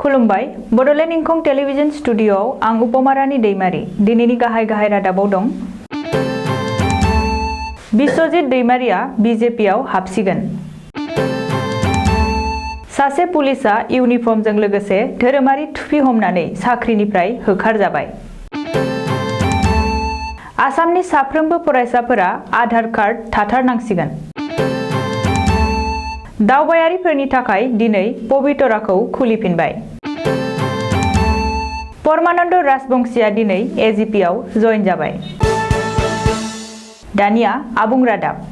खुलुमबाय बड'लेण्ड इंखं टेलिभिजन स्टुडिय'आव आं उपमारानि दैमारि दिनैनि गाहाय रादाबाव दं। बिस्वजित दैमारिया बिजेपिआव हाबसिगोन। सासे पुलिसा इउनिफर्मजों लोगोसे धोरोमारि थुफि हमनानै साख्रिनिफ्राय होखारजाबाय। आसामनि साफ्रोमबो फरायसाफोरा आधार कार्ड थाथारनांसिगोन। दावबायारिफोरनि थाखाय दिनै पबितराखौ खुलिफिनबाय। परमानन्द राजबंशीया दिनै एजिपिआव जइन जाबाय। दानिया आबुं रादाब।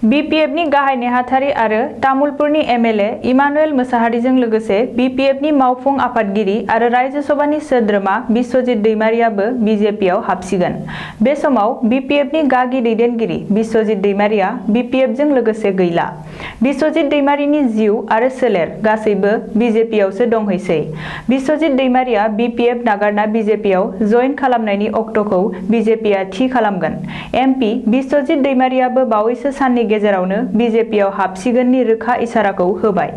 बिपिएफनि गाहाय नेहाथारि आरो तामुलपुरनि एमएलए इमानुएल मोसाहारिजों लोगोसे बिपिएफनि मावफुं आफादगिरि आरो राज्य सभानि सोद्रोमा बिस्वजित दैमारियाबो बिजेपिआव हाबसिगोन। बे समाव बिपिएफनि गागि दैदेनगिरि बिस्वजित दैमारिया बिपिएफजों लोगोसे गैला। बिस्वजित दैमारिनि जिउ आरो सोलेर गासैबो बिजेपिआवसो दंहैसै। बिस्वजित दैमारिया बिपिएफ नागारना बिजेपिआव जइन खालामनायनि अक्ट'खौ बिजेपिआ थि खालामगोन। एमपि बिस्वजित दैमारियाबो बावैसो साननि गेजेरावनो बिजेपिआव हाबसिगोननि रोखा इसाराखौ होबाय।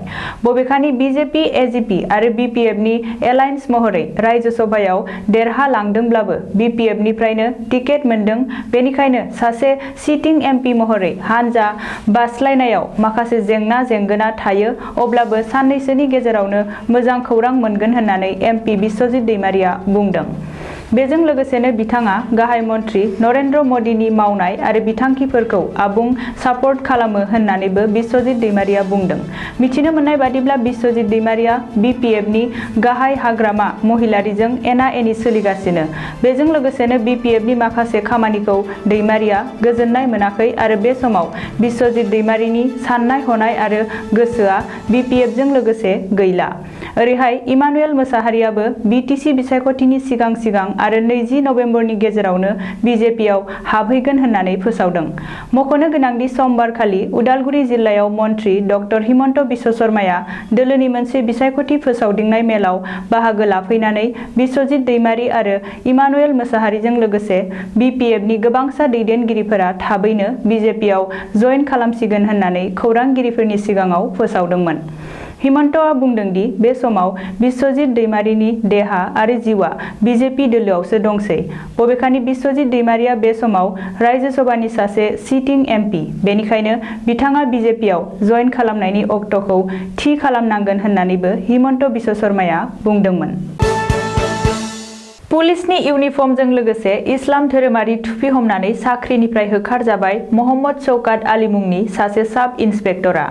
बबेखानि बिजेपि एजिपि आरो बिपिएफनि एलायन्स महरै राज्य सभायाव देरहालांदोंब्लाबो बिपिएफनिफ्रायनो टिकेट मोनदों। बेनिखायनो सासे सिटिं एमपि महरै हानजा बास्लायनायाव माखासे जेंना जेंगोना थायो। अब्लाबो साननैसोनि गेजेरावनो मोजां खौरां मोनगोन होननानै एमपि बिस्वजित दैमारिया बुंदों। बेजों लोगोसेनो बिथाङा गाहाय मन्त्रि नरेन्द्र मदिनि मावनाय आरो बिथांखिफोरखौ आबुं सापर्ट खालामो होननानैबो बिस्वजित दैमारिया बुंदों। मिथिनो मोननाय बादिब्ला बिस्वजित दैमारिया बिपिएफनि गाहाय हाग्रामा महिलारिजों एना एनि सोलिगासिनो। बेजों लोगोसेनो बिपिएफनि माखासे खामानिखौ दैमारिया गोजोननाय मोनाखै आरो बे समाव बिस्वजित दैमारिनि साननाय हनाय आरो गोसोआ बिपिएफजों लोगोसे गैला। ओरैहाय इमानुएल मोसाहारियाबो बिटिसि बिसायख'थिनि सिगां आरो 20 नबेम्बरनि गेजेरावनो बिजेपिआव हाबहैगोन होननानै फोसावदों। मख'नो गोनांदि समबारखालि उदालगुरि जिल्लायाव मन्त्रि डक्टर हिमन्त बिश्व शर्माया दोलोनि मोनसे बिसायख'थि फोसावदिंनाय मेलाव बाहागो लाफैनानै बिस्वजित दैमारि आरो इमानुएल मोसाहारिजों लोगोसे बिपिएफनि गोबांसा दैदेनगिरिफोरा थाबैनो बिजेपिआव जइन खालामसिगोन होननानै खौरांगिरिफोरनि सिगाङाव फोसावदोंमोन। हिमन्तआ बुंदोंदि बे समाव बिस्वजित दैमारिनि देहा आरो जिउआ बिजेपि दोलोआवसो दंसै। बबेखानि बिस्वजित दैमारिया बे समाव राज्य सभानि सासे सिटिं एमपि। बेनिखायनो बिथाङा बिजेपिआव जइन खालामनायनि अक्ट'खौ थि खालामनांगोन होननानैबो हिमन्त बिश्व शर्माया बुंदोंमोन। पुलिसनि इउनिफर्मजों लोगोसे इस्लाम धोरोमारि थुफि हमनानै साख्रिनिफ्राय होखारजाबाय महम्मद शौकात आली मुंनि सासे साब इन्सपेक्टरा।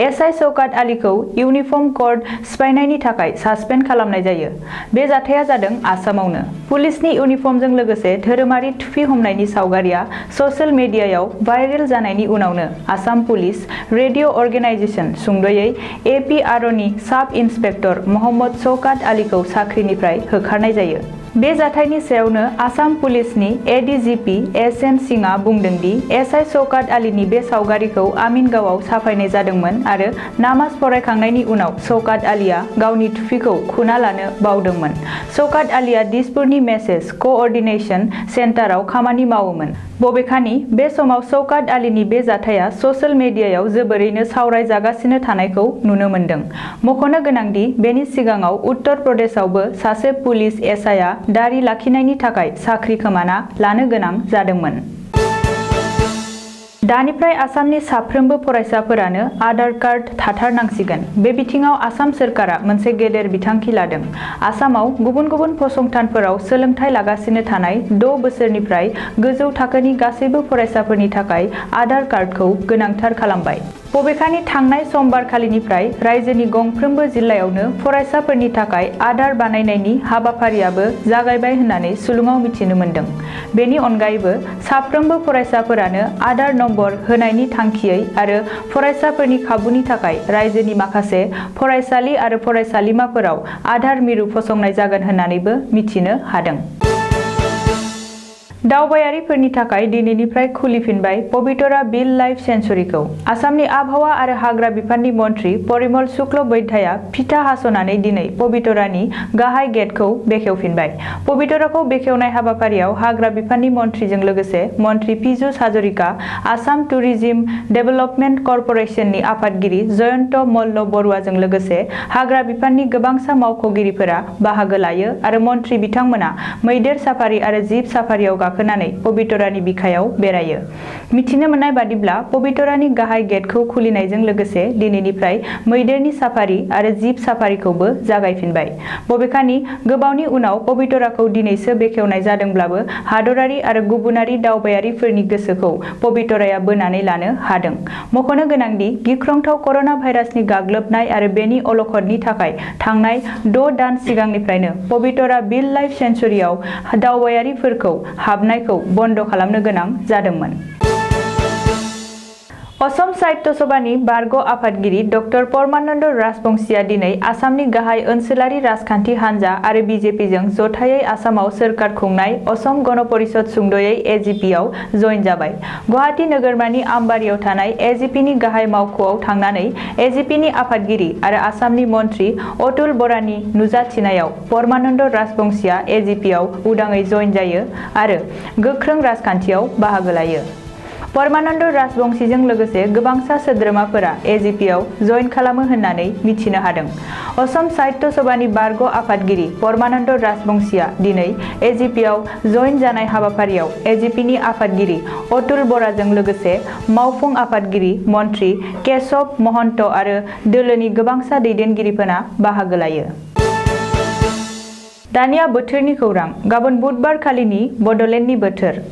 एसआइ शौकात आलीखौ इउनिफर्म क'ड सिफायनायनि थाखाय सासपेन्ड खालामनाय जायो। बे जाथाया जादों आसामावनो। पुलिसनि इउनिफर्मजों लोगोसे धोरोमारि थुफि हमनायनि सावगारिया ससियेल मिडियायाव भाइरेल जानायनि उनावनो आसाम पुलिस रेडिअ अर्गेनाइजेसन सुंद'यै एपिआरअनि साब इन्सपेक्टर महम्मद शौकात आलीखौ साख्रिनिफ्राय होखारनाय जायो। बे जाथायनि सायावनो आसाम पुलिसनि एडिजिपि एसएन सिंहआ बुंदोंदि एसआइ शौकात आलीनि बे सावगारिखौ आमिनगावआव साफायनाय जादोंमोन आरो नामाज फरायखांनायनि उनाव शौकात आलीया गावनि थुफिखौ खुना लानो बावदोंमोन। शौकात आलीया दिसपुरनि मेसेज क'अर्डिनेशन सेन्टाराव खामानि मावोमोन। बबेखानि बे समाव शौकात आलीनि बे जाथाया ससियेल मिडियायाव जोबोरैनो सावरायजागासिनो थानायखौ नुनो मोन्दों। मख'नो गोनांदि बेनि सिगाङाव उत्तर प्रदेशआवबो सासे पुलिस एसआइआ दारि लाखिनायनि थाखाय साख्रि खोमाना लानो गोनां जादोंमोन। दानिफ्राय आसामनि साफ्रोमबो फरायसाफोरानो आधार कार्ड थाथारनांसिगोन। बे बिथिङाव आसाम सोरखारा मोनसे गेदेर बिथांखि लादों। आसामाव गुबुन गुबुन फसंथानफोराव सोलोंथाइ लागासिनो थानाय 6 बोसोरनिफ्राय गोजौ थाखोनि गासैबो फरायसाफोरनि थाखाय आधार कार्डखौ गोनांथार खालामबाय। बबेखानि थांनाय समबारखालिनिफ्राय रायजोनि गंफ्रोमबो जिल्लायावनो फरायसाफोरनि थाखाय आधार बानायनायनि हाबाफारियाबो जागायबाय होननानै सुलुङाव मिथिनो मोन्दों। बेनि अनगायैबो साफ्रोमबो फरायसाफोरानो आधार नम्बर होनायनि थांखियै आरो फरायसाफोरनि खाबुनि थाखाय रायजोनि माखासे फरायसालि आरो फरायसालिमाफोराव आधार मिरु फसंनाय जागोन होननानैबो मिथिनो हादों। दावबायारिफोरनि थाखाय दिनैनिफ्राय खुलिफिनबाय पबितरा वाइल्ड लाइफ सेंचुरीखौ। आसामनि आबहावा आरो हाग्रा बिफाननि मन्थ्रि परिमल शुक्ल बैद्यया फिथा हास'नानै दिनै पबितरानि गाहाय गेटखौ बेखेवफिनबाय। पबितराखौ बेखेवनाय हाबाफारियाव हाग्रा बिफाननि मन्थ्रिजों लोगोसे मन्थ्रि पीयूष हाजरिका, आसाम टुरिज्म डेभेलपमेन्ट कर्परेसननि आफादगिरि जयन्त मल्ल बरुवाजों लोगोसे हाग्रा बिफाननि गोबांसा मावख'गिरिफोरा बाहागो लायो आरो मन्थ्रि बिथांमोना मैदेर साफारि आरो जिब साफारियाव गाखोनानै पबितरानि बिखायाव बेरायो। मिथिनो मोननाय बादिब्ला पबितरानि गाहाय गेटखौ खुलिनायजों लोगोसे दिनैनिफ्राय मैदेरनि साफारि आरो जिब साफारिखौबो जागायफिनबाय। बबेखानि गोबावनि उनाव पबितराखौ दिनैसो बेखेवनाय जादोंब्लाबो हादरारि आरो गुबुनारि दावबायारिफोरनि गोसोखौ पबितराया बोनानै लानो हादों। मख'नो गोनांदि गिख्रंथाव कर'ना भाइरासनि गाग्लोबनाय आरो बेनि अलखदनि थाखाय थांनाय 6 दान सिगांनिफ्रायनो पबितरा वाइल्ड लाइफ सेंचुरीआव दावबायारिफोरखौ हाबनायखौ बन्द खालामनो गोनां जादोंमोन। असम साहित्य सभानि बारग' आफादगिरि डक्टर परमानन्द राजबंसीया दिनै आसामनि गाहाय ओनसोलारि राजखान्थि हान्जा आरो बिजेपिजों जथायै आसामाव सोरखार खुंनाय असम गण परिषद सुंद'यै एजिपिआव जइन जाबाय। गुवाहाटी नोगोरमानि आमबारियाव थानाय एजिपिनि गाहाय मावख'आव थांनानै एजिपिनि आफादगिरि आरो आसामनि मन्थ्रि अतुल बरानि नुजाथिनायाव परमानन्द राजबंसीया एजिपिआव उदाङै जइन जायो आरो गोख्रों राजखान्थियाव बाहागो लायो। परमानन्द राजबंसीजों लोगोसे गोबांसा सोद्रोमाफोरा एजिपिआव जइन खालामो होननानै मिथिनो हादों। असम साहित्य सभानि बारग' आफादगिरि परमानन्द राजबंसीया दिनै एजिपिआव जइन जानाय हाबाफारियाव एजिपिनि आफादगिरि अतुल बराजों लोगोसे मावफुं आफादगिरि मन्थ्रि केशव महन्त आरो दोलोनि गोबांसा दैदेनगिरिफोरा बाहागो लायो। दानिया बोथोरनि खौरां। गाबोन बुधबार खालिनि बड'लेण्डनि बोथोर।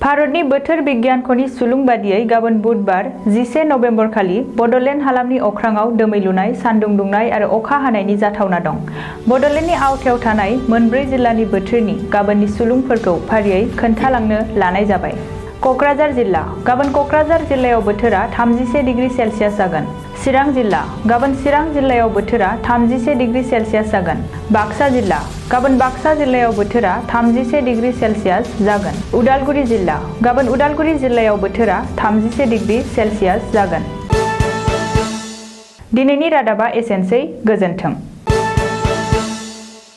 भारतनि बोथोर बिगियानख'नि सुलुं बादियै गाबोन बुधबार 11 नबेम्बर खालि बड'लेण्ड हालामनि अख्राङाव दोमैलुनाय, सान्दुं दुंनाय आरो अखा हानायनि जाथावना दं। बड'लेण्डनि आवथायाव थानाय मोनब्रै जिल्लानि बोथोरनि गाबोननि सुलुंफोरखौ फारियै खोन्थालांनो लानाय जाबाय। क'क्राझार जिल्ला। गाबोन क'क्राझार जिल्लायाव बोथोरा 31 डिग्री सेल्सियास जागोन। चिरां जिल्ला। गाबोन चिरां जिल्लायाव बोथोरा 31 डिग्री सेल्सियास जागोन। बाक्सा जिल्ला। गाबोन बाक्सा जिल्लायाव बोथोरा 31 डिग्री सेल्सियास जागोन। उदालगुरि जिल्ला। गाबोन उदालगुरि जिल्लायाव बोथोरा 31 डिग्री सेल्सियास जागोन। दिनैनि रादाबा एसेनोसै। गोजोन्थों।